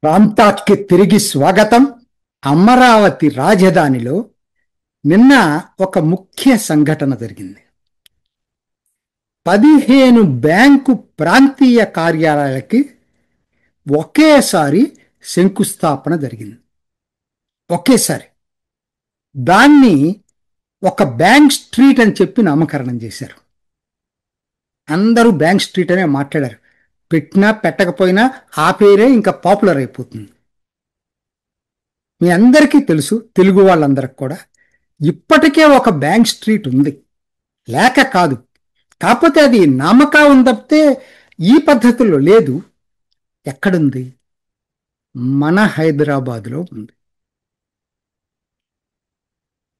ప్రాంతానికి తిరిగి స్వాగతం. అమరావతి రాజధానిలో నిన్న ఒక ముఖ్య సంఘటన జరిగింది. 15 బ్యాంకు ప్రాంతీయ కార్యాలయాలకి ఒకేసారి శంకుస్థాపన జరిగింది. ఒకేసారి దాన్ని ఒక బ్యాంక్ స్ట్రీట్ అని చెప్పి నామకరణం చేశారు. అందరూ బ్యాంక్ స్ట్రీట్ అనే మాట్లాడారు. పెట్టినా పెట్టకపోయినా ఆ పేరే ఇంకా పాపులర్ అయిపోతుంది. మీ అందరికీ తెలుసు, తెలుగు వాళ్ళందరికి కూడా ఇప్పటికే ఒక బ్యాంక్ స్ట్రీట్ ఉంది, లేక కాదు. కాకపోతే అది నామకం తప్పితే ఈ పద్ధతిలో లేదు. ఎక్కడుంది? మన హైదరాబాద్లో ఉంది.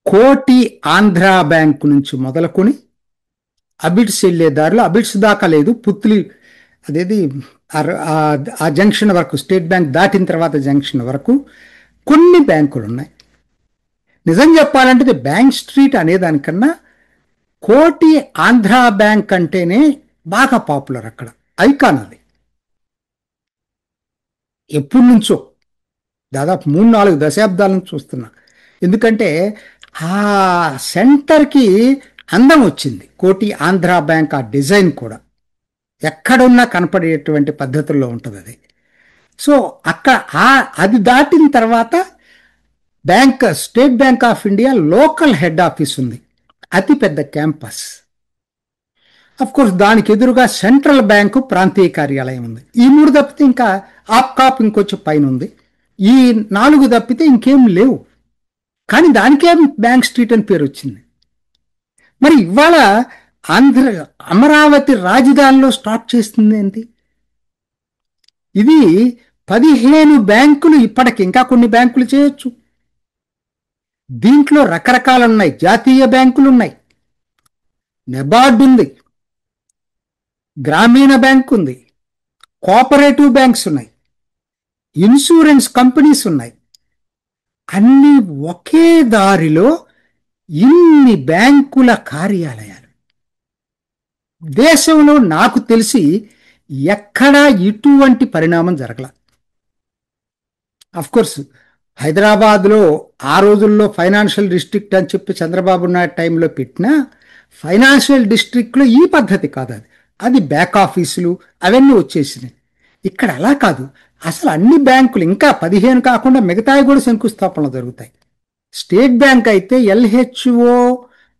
కోటి ఆంధ్ర బ్యాంకు నుంచి మొదలుకొని అబిడ్స్ వెళ్ళే దారిలో, అబిడ్స్ దాకా లేదు, పుత్లి అదేది ఆ జంక్షన్ వరకు, స్టేట్ బ్యాంక్ దాటిన తర్వాత జంక్షన్ వరకు కొన్ని బ్యాంకులు ఉన్నాయి. నిజం చెప్పాలంటే బ్యాంక్ స్ట్రీట్ అనేదానికన్నా కోటి ఆంధ్ర బ్యాంక్ అంటేనే బాగా పాపులర్. అక్కడ ఐకాన్ అది. ఎప్పటి నుంచో దాదాపు 3-4 దశాబ్దాల నుంచి చూస్తున్నా. ఎందుకంటే ఆ సెంటర్కి అందం వచ్చింది. కోటి ఆంధ్ర బ్యాంక్ ఆ డిజైన్ కూడా ఎక్కడున్నా కనపడేటువంటి పద్ధతుల్లో ఉంటుంది అది. సో అక్కడ అది దాటిన తర్వాత bank, state bank of India local head office ఉంది, అతిపెద్ద క్యాంపస్. కోర్స్ దానికి ఎదురుగా సెంట్రల్ బ్యాంకు ప్రాంతీయ కార్యాలయం ఉంది. ఈ 3 తప్పితే ఇంకా ఆప్కాప్ ఇంకొచ్చి పైన ఉంది. ఈ 4 తప్పితే ఇంకేం లేవు. కానీ దానికేం బ్యాంక్ స్ట్రీట్ అని పేరు వచ్చింది. మరి ఇవాళ అమరావతి రాజధానిలో స్టార్ట్ చేస్తుంది ఏంటి? ఇది 15 బ్యాంకులు, ఇప్పటికి ఇంకా కొన్ని బ్యాంకులు చేయొచ్చు. దీంట్లో రకరకాలు ఉన్నాయి. జాతీయ బ్యాంకులు ఉన్నాయి, నెబార్డ్ ఉంది, గ్రామీణ బ్యాంక్ ఉంది, కోఆపరేటివ్ బ్యాంక్స్ ఉన్నాయి, ఇన్సూరెన్స్ కంపెనీస్ ఉన్నాయి. అన్ని ఒకే దారిలో ఇన్ని బ్యాంకుల కార్యాలయాలు దేశంలో నాకు తెలిసి ఎక్కడా ఇటువంటి పరిణామం జరగల. కోర్స్ హైదరాబాద్లో ఆ రోజుల్లో ఫైనాన్షియల్ డిస్ట్రిక్ట్ అని చెప్పి చంద్రబాబు నాయుడు టైంలో పెట్టిన ఫైనాన్షియల్ డిస్ట్రిక్ట్లో ఈ పద్ధతి కాదు. అది బ్యాక్ ఆఫీసులు అవన్నీ వచ్చేసినాయి. ఇక్కడ అలా కాదు. అసలు అన్ని బ్యాంకులు, ఇంకా 15 కాకుండా మిగతావి కూడా శంకుస్థాపనలు జరుగుతాయి. స్టేట్ బ్యాంక్ అయితే ఎల్హెచ్ఓ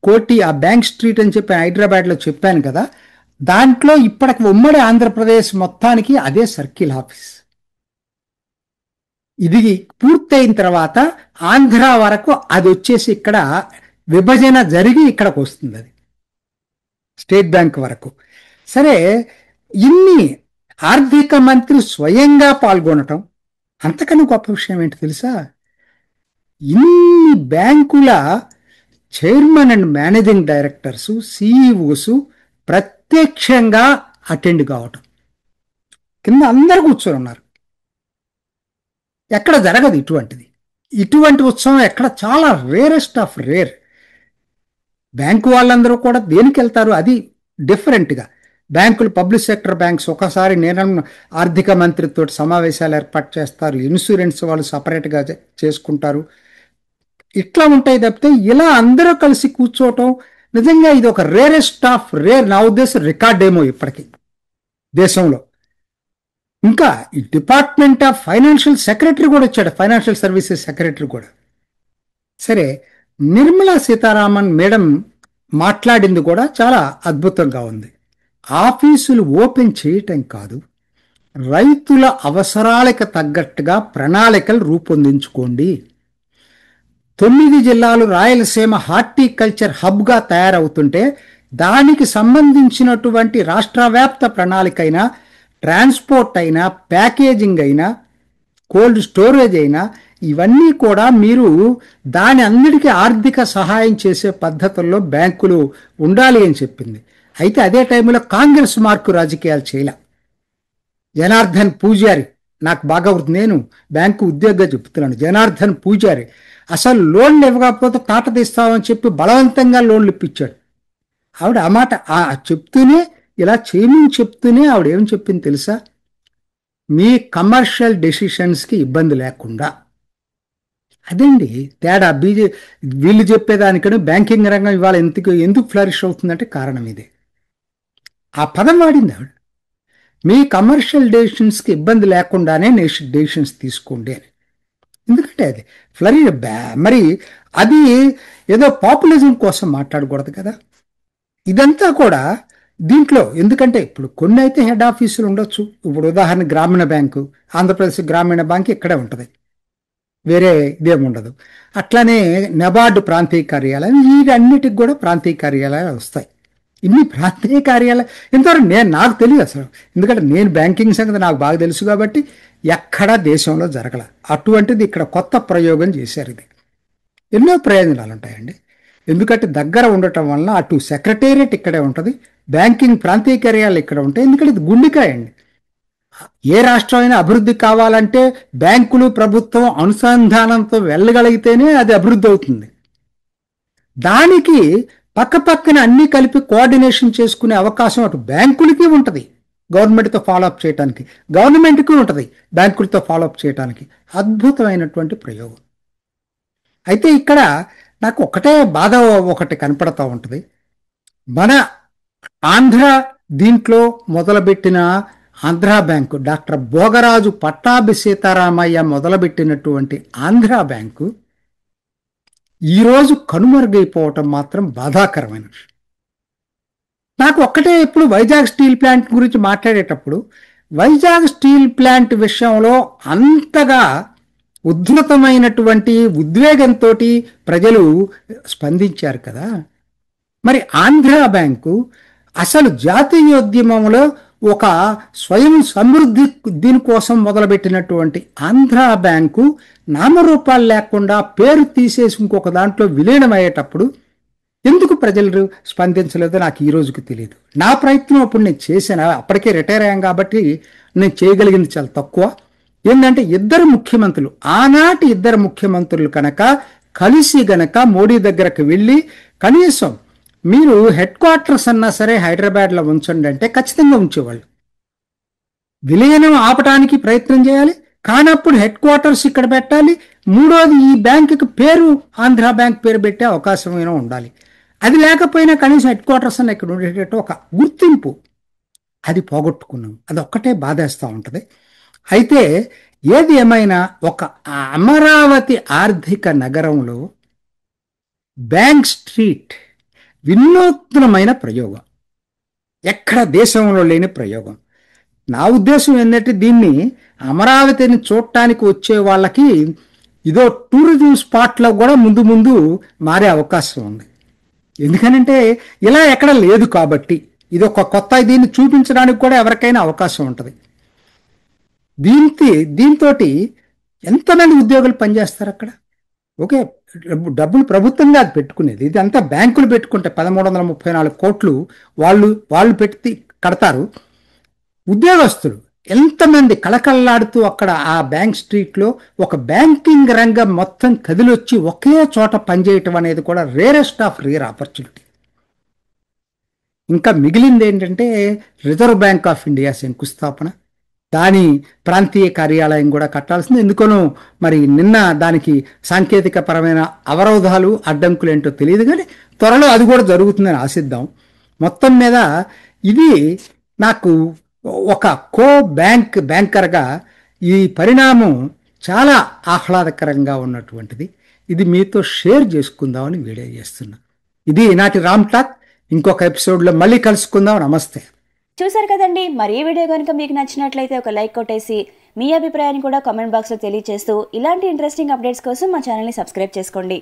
కోటి, ఆ బ్యాంక్ స్ట్రీట్ అని చెప్పి హైదరాబాద్లో చెప్పాను కదా, దాంట్లో ఇప్పటికి ఉమ్మడి ఆంధ్రప్రదేశ్ మొత్తానికి అదే సర్కిల్ ఆఫీస్. ఇది పూర్తయిన తర్వాత ఆంధ్ర వరకు అది వచ్చేసి ఇక్కడ విభజన జరిగి ఇక్కడికి వస్తుంది. అది స్టేట్ బ్యాంక్ వరకు. సరే, ఇన్ని ఆర్థిక మంత్రి స్వయంగా పాల్గొనటం అంతకన్నా గొప్ప విషయం ఏంటి తెలుసా? ఇన్ని బ్యాంకుల chairman and managing directors, CEOs ప్రత్యక్షంగా అటెండ్ కావటం. కింద అందరూ కూర్చొని ఉన్నారు. ఎక్కడ జరగదు ఇటువంటి ఉత్సవం. ఎక్కడ చాలా రేరెస్ట్ ఆఫ్ రేర్. బ్యాంకు వాళ్ళందరూ కూడా దేనికి వెళ్తారు? అది డిఫరెంట్గా. బ్యాంకులు, పబ్లిక్ సెక్టర్ బ్యాంక్స్ ఒకసారి ఆర్థిక మంత్రితో సమావేశాలు ఏర్పాటు చేస్తారు. ఇన్సూరెన్స్ వాళ్ళు సపరేట్గా చేసుకుంటారు. ఇట్లా ఉంటాయి తప్పితే ఇలా అందరూ కలిసి కూర్చోవటం నిజంగా ఇది ఒక రేరెస్ట్ ఆఫ్ రేర్. నా ఉద్దేశం రికార్డేమో ఇప్పటికీ దేశంలో. ఇంకా ఈ డిపార్ట్మెంట్ ఆఫ్ ఫైనాన్షియల్ సెక్రటరీ కూడా వచ్చాడు, ఫైనాన్షియల్ సర్వీసెస్ సెక్రటరీ కూడా. సరే, నిర్మలా సీతారామన్ మేడం మాట్లాడింది కూడా చాలా అద్భుతంగా ఉంది. ఆఫీసులు ఓపెన్ చేయటం కాదు, రైతుల అవసరాలకు తగ్గట్టుగా ప్రణాళికలు రూపొందించుకోండి. 9 జిల్లాలు రాయలసీమ హార్టికల్చర్ హబ్గా తయారవుతుంటే దానికి సంబంధించినటువంటి రాష్ట్ర వ్యాప్త ప్రణాళిక అయినా, ట్రాన్స్పోర్ట్ అయినా, ప్యాకేజింగ్ అయినా, కోల్డ్ స్టోరేజ్ అయినా, ఇవన్నీ కూడా మీరు దాని అన్నిటికీ ఆర్థిక సహాయం చేసే పద్ధతుల్లో బ్యాంకులు ఉండాలి అని చెప్పింది. అయితే అదే టైంలో కాంగ్రెస్ మార్కు రాజకీయాలు చేయలే. జనార్దన్ పూజారి, నాకు బాగా నేను బ్యాంకు ఉద్యోగంగా చెప్తున్నాను, జనార్దన్ పూజారి అసలు లోన్లు ఇవ్వకపోతే తాట తీస్తామని చెప్పి బలవంతంగా లోన్లు ఇప్పించాడు. ఆవిడ ఆ మాట చెప్తూనే, ఇలా చేయమని చెప్తూనే ఆవిడ ఏం చెప్పింది తెలుసా? మీ కమర్షియల్ డెసిషన్స్కి ఇబ్బంది లేకుండా. అదండి తేడా. వీళ్ళు చెప్పేదానికను బ్యాంకింగ్ రంగం ఇవాళ ఎందుకు ఫ్లరిష్ అవుతుందంటే కారణం ఇదే. ఆ పదం వాడింది ఆవిడ. మీ కమర్షియల్ డెసిషన్స్కి ఇబ్బంది లేకుండానే డెసిషన్స్ తీసుకోండి అని. ఎందుకంటే అది మరి అది ఏదో పాపులిజం కోసం మాట్లాడకూడదు కదా. ఇదంతా కూడా దీంట్లో ఎందుకంటే ఇప్పుడు కొన్ని అయితే హెడ్ ఆఫీసులు ఉండొచ్చు. ఇప్పుడు ఉదాహరణ గ్రామీణ బ్యాంకు, ఆంధ్రప్రదేశ్ గ్రామీణ బ్యాంక్ ఇక్కడే ఉంటుంది, వేరే ఇదేమి ఉండదు. అట్లానే నబార్డు ప్రాంతీయ కార్యాలయం, వీటన్నిటికి కూడా ప్రాంతీయ కార్యాలయాలు వస్తాయి. ఇన్ని ప్రాంతీయ కార్యాలయం ఇంతవరకు నాకు తెలియదు అసలు. ఎందుకంటే నేను బ్యాంకింగ్ సంగతి నాకు బాగా తెలుసు కాబట్టి ఎక్కడా దేశంలో జరగల. అటువంటిది ఇక్కడ కొత్త ప్రయోగం చేశారు. ఇది ఎన్నో ప్రయోజనాలు ఉంటాయండి. ఎందుకంటే దగ్గర ఉండటం వలన అటు సెక్రటేరియట్ ఇక్కడే ఉంటుంది, బ్యాంకింగ్ ప్రాంతీయ కార్యాలయాలు ఇక్కడ ఉంటాయి. ఎందుకంటే ఇది గుండెకాయ అండి. ఏ రాష్ట్రం అయినా అభివృద్ధి కావాలంటే బ్యాంకులు ప్రభుత్వం అనుసంధానంతో వెళ్ళగలిగితేనే అది అభివృద్ధి అవుతుంది. దానికి పక్కపక్కన అన్ని కలిపి కోఆర్డినేషన్ చేసుకునే అవకాశం అటు బ్యాంకులకి ఉంటుంది, గవర్నమెంట్తో ఫాలోఅప్ చేయడానికి, గవర్నమెంట్కి ఉంటుంది బ్యాంకులతో ఫాలోఅప్ చేయడానికి. అద్భుతమైనటువంటి ప్రయోగం. అయితే ఇక్కడ నాకు ఒకటే బాధ ఒకటి కనపడతా ఉంటుంది. మన ఆంధ్ర దీంట్లో మొదలుపెట్టిన ఆంధ్ర బ్యాంకు, డాక్టర్ భోగరాజు పట్టాభి సీతారామయ్య మొదలుపెట్టినటువంటి ఆంధ్ర బ్యాంకు ఈరోజు కనుమరుగైపోవటం మాత్రం బాధాకరమైన విషయం. నాకు ఒక్కటే, ఇప్పుడు వైజాగ్ స్టీల్ ప్లాంట్ గురించి మాట్లాడేటప్పుడు వైజాగ్ స్టీల్ ప్లాంట్ విషయంలో అంతగా ఉద్ధృతమైనటువంటి ఉద్వేగంతో ప్రజలు స్పందించారు కదా. మరి ఆంధ్ర బ్యాంకు అసలు జాతీయోద్యమంలో ఒక స్వయం సమృద్ధి దీనికోసం మొదలుపెట్టినటువంటి ఆంధ్ర బ్యాంకు నామరూపాలు లేకుండా పేరు తీసేసి ఇంకొక దాంట్లో విలీనమయ్యేటప్పుడు ఎందుకు ప్రజలు స్పందించలేదో నాకు ఈ రోజుకి తెలియదు. నా ప్రయత్నం అప్పుడు నేను చేశాను, అప్పటికే రిటైర్ అయ్యాం కాబట్టి నేను చేయగలిగింది చాలా తక్కువ. ఏంటంటే ఇద్దరు ముఖ్యమంత్రులు, ఆనాటి ఇద్దరు ముఖ్యమంత్రులు కనుక కలిసి గనక మోడీ దగ్గరకు వెళ్ళి కనీసం మీరు హెడ్ క్వార్టర్స్ అన్నా సరే హైదరాబాద్లో ఉంచండి అంటే ఖచ్చితంగా ఉంచేవాళ్ళు. విలీనం ఆపటానికి ప్రయత్నం చేయాలి, కానప్పుడు హెడ్ క్వార్టర్స్ ఇక్కడ పెట్టాలి. మూడోది ఈ బ్యాంకుకి పేరు ఆంధ్ర బ్యాంక్ పేరు పెట్టే అవకాశమైనా ఉండాలి. అది లేకపోయినా కనీసం హెడ్ క్వార్టర్స్ అన్న ఇక్కడ ఉండేటట్టు ఒక గుర్తింపు, అది పోగొట్టుకున్నాం. అది ఒక్కటే బాధేస్తూ ఉంటుంది. అయితే ఏది ఏమైనా ఒక అమరావతి ఆర్థిక నగరంలో బ్యాంక్ స్ట్రీట్ వినూత్నమైన ప్రయోగం, ఎక్కడ దేశంలో లేని ప్రయోగం. నా ఉద్దేశం ఏంటంటే దీన్ని అమరావతిని చూడటానికి వచ్చే వాళ్ళకి ఇదో టూరిజం స్పాట్లో కూడా ముందు ముందు మారే అవకాశం ఉంది. ఎందుకనంటే ఇలా ఎక్కడ లేదు కాబట్టి ఇది ఒక కొత్త, దీన్ని చూపించడానికి కూడా ఎవరికైనా అవకాశం ఉంటుంది. దీంతో ఎంతమంది ఉద్యోగులు పనిచేస్తారు అక్కడ. ఓకే, డబ్బులు ప్రభుత్వంగా అది పెట్టుకునేది, ఇది అంతా బ్యాంకులు పెట్టుకుంటే 1334 కోట్లు వాళ్ళు పెట్టి కడతారు. ఉద్యోగస్తులు ఎంతమంది కళకళలాడుతూ అక్కడ ఆ బ్యాంక్ స్ట్రీట్లో ఒక బ్యాంకింగ్ రంగం మొత్తం కదిలొచ్చి ఒకే చోట పనిచేయటం అనేది కూడా రేరెస్ట్ ఆఫ్ రేర్ ఆపర్చునిటీ. ఇంకా మిగిలింది ఏంటంటే రిజర్వ్ బ్యాంక్ ఆఫ్ ఇండియా శంకుస్థాపన, దాని ప్రాంతీయ కార్యాలయం కూడా కట్టాల్సింది. ఎందుకనో మరి నిన్న దానికి సాంకేతిక పరమైన అవరోధాలు అడ్డంకులు ఏంటో తెలియదు, కానీ త్వరలో అది కూడా జరుగుతుందని ఆశిద్దాం. మొత్తం మీద ఇది నాకు ఒక బ్యాంకర్గా ఈ పరిణామం చాలా ఆహ్లాదకరంగా ఉన్నటువంటిది. ఇది మీతో షేర్ చేసుకుందామని వీడియో చేస్తున్నా. ఇది ఈనాటి రామ్ టాక్. ఇంకొక ఎపిసోడ్లో మళ్ళీ కలుసుకుందాం. నమస్తే. చూసారు కదండి, మరి ఈ వీడియో కనుక మీకు నచ్చినట్లయితే ఒక లైక్ కొట్టేసి మీ అభిప్రాయాన్ని కూడా కామెంట్ బాక్స్లో తెలియజేస్తూ ఇలాంటి ఇంట్రెస్టింగ్ అప్డేట్స్ కోసం మా ఛానల్ని సబ్స్క్రైబ్ చేసుకోండి.